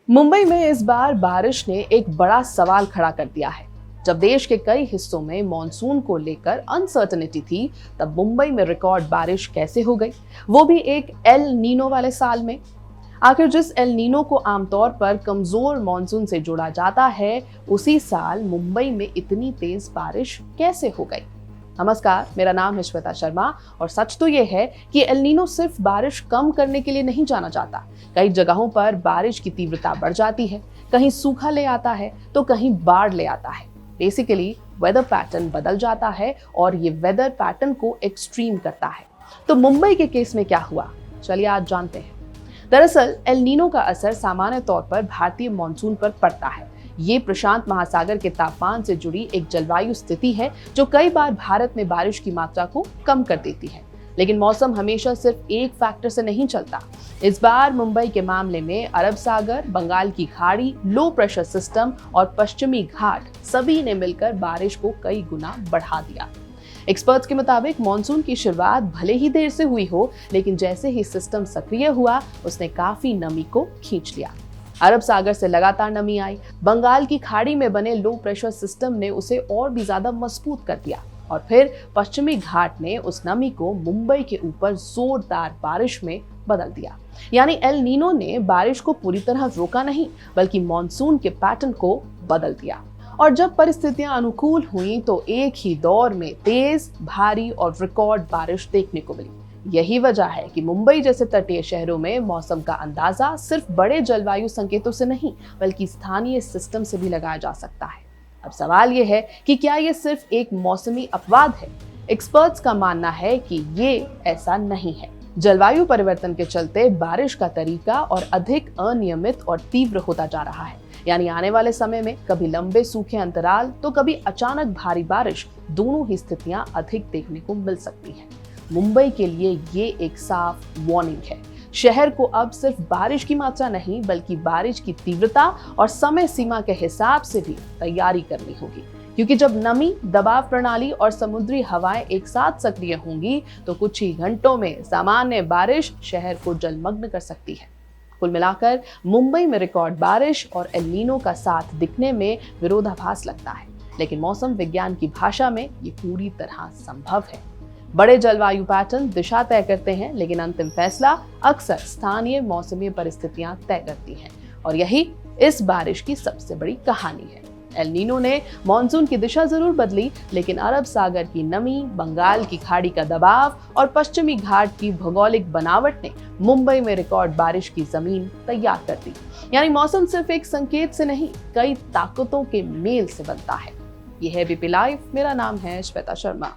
मुंबई में इस बार बारिश ने एक बड़ा सवाल खड़ा कर दिया है। जब देश के कई हिस्सों में मॉनसून को लेकर अनसर्टेनिटी थी, तब मुंबई में रिकॉर्ड बारिश कैसे हो गई, वो भी एक एल नीनो वाले साल में। आखिर जिस एल नीनो को आमतौर पर कमजोर मॉनसून से जोड़ा जाता है, उसी साल मुंबई में इतनी तेज बारिश कैसे हो गई। नमस्कार, मेरा नाम है श्वेता शर्मा और सच तो ये है कि एल नीनो सिर्फ बारिश कम करने के लिए नहीं जाना जाता। कई जगहों पर बारिश की तीव्रता बढ़ जाती है, कहीं सूखा ले आता है तो कहीं बाढ़ ले आता है। बेसिकली वेदर पैटर्न बदल जाता है और ये वेदर पैटर्न को एक्सट्रीम करता है। तो मुंबई के केस में क्या हुआ, चलिए आज जानते हैं। दरअसल एल नीनो का असर सामान्य तौर पर भारतीय मॉनसून पर पड़ता है। ये प्रशांत महासागर के तापमान से जुड़ी एक जलवायु स्थिति है जो कई बार भारत में बारिश की मात्रा को कम कर देती है। लेकिन मौसम हमेशा सिर्फ एक फैक्टर से नहीं चलता। इस बार मुंबई के मामले में अरब सागर, बंगाल की खाड़ी, लो प्रेशर सिस्टम और पश्चिमी घाट सभी ने मिलकर बारिश को कई गुना बढ़ा दिया। एक्सपर्ट्स के मुताबिक मॉनसून की शुरुआत भले ही देर से हुई हो, लेकिन जैसे ही सिस्टम सक्रिय हुआ, उसने काफी नमी को खींच लिया। अरब सागर से लगातार नमी आई, बंगाल की खाड़ी में बने लो प्रेशर सिस्टम ने उसे और भी ज्यादा मजबूत कर दिया और फिर पश्चिमी घाट ने उस नमी को मुंबई के ऊपर जोरदार बारिश में बदल दिया। यानी एल नीनो ने बारिश को पूरी तरह रोका नहीं, बल्कि मॉनसून के पैटर्न को बदल दिया। और जब परिस्थितियां अनुकूल हुई तो एक ही दौर में तेज, भारी और रिकॉर्ड बारिश देखने को मिली। यही वजह है कि मुंबई जैसे तटीय शहरों में मौसम का अंदाजा सिर्फ बड़े जलवायु संकेतों से नहीं, बल्कि स्थानीय सिस्टम से भी लगाया जा सकता है। अब सवाल यह है कि क्या ये सिर्फ एक मौसमी अपवाद है? एक्सपर्ट्स का मानना है कि ये ऐसा नहीं है। जलवायु परिवर्तन के चलते बारिश का तरीका और अधिक अनियमित और तीव्र होता जा रहा है। यानी आने वाले समय में कभी लंबे सूखे अंतराल तो कभी अचानक भारी बारिश, दोनों ही स्थितियां अधिक देखने को मिल सकती हैं। मुंबई के लिए ये एक साफ वार्निंग है। शहर को अब सिर्फ बारिश की मात्रा नहीं, बल्कि बारिश की तीव्रता और समय सीमा के हिसाब से भी तैयारी करनी होगी, क्योंकि जब नमी, दबाव प्रणाली और समुद्री हवाएं एक साथ सक्रिय होंगी तो कुछ ही घंटों में सामान्य बारिश शहर को जलमग्न कर सकती है। कुल मिलाकर मुंबई में रिकॉर्ड बारिश और एल नीनो का साथ दिखने में विरोधाभास लगता है, लेकिन मौसम विज्ञान की भाषा में ये पूरी तरह संभव है। बड़े जलवायु पैटर्न दिशा तय करते हैं, लेकिन अंतिम फैसला अक्सर स्थानीय मौसमी परिस्थितियां तय करती हैं और यही इस बारिश की सबसे बड़ी कहानी है। एल नीनो ने मॉनसून की दिशा जरूर बदली, लेकिन अरब सागर की नमी, बंगाल की खाड़ी का दबाव और पश्चिमी घाट की भौगोलिक बनावट ने मुंबई में रिकॉर्ड बारिश की जमीन तैयार कर दी। यानी मौसम सिर्फ एक संकेत से नहीं, कई ताकतों के मेल से बनता है। यह है बीपी लाइव, मेरा नाम है श्वेता शर्मा।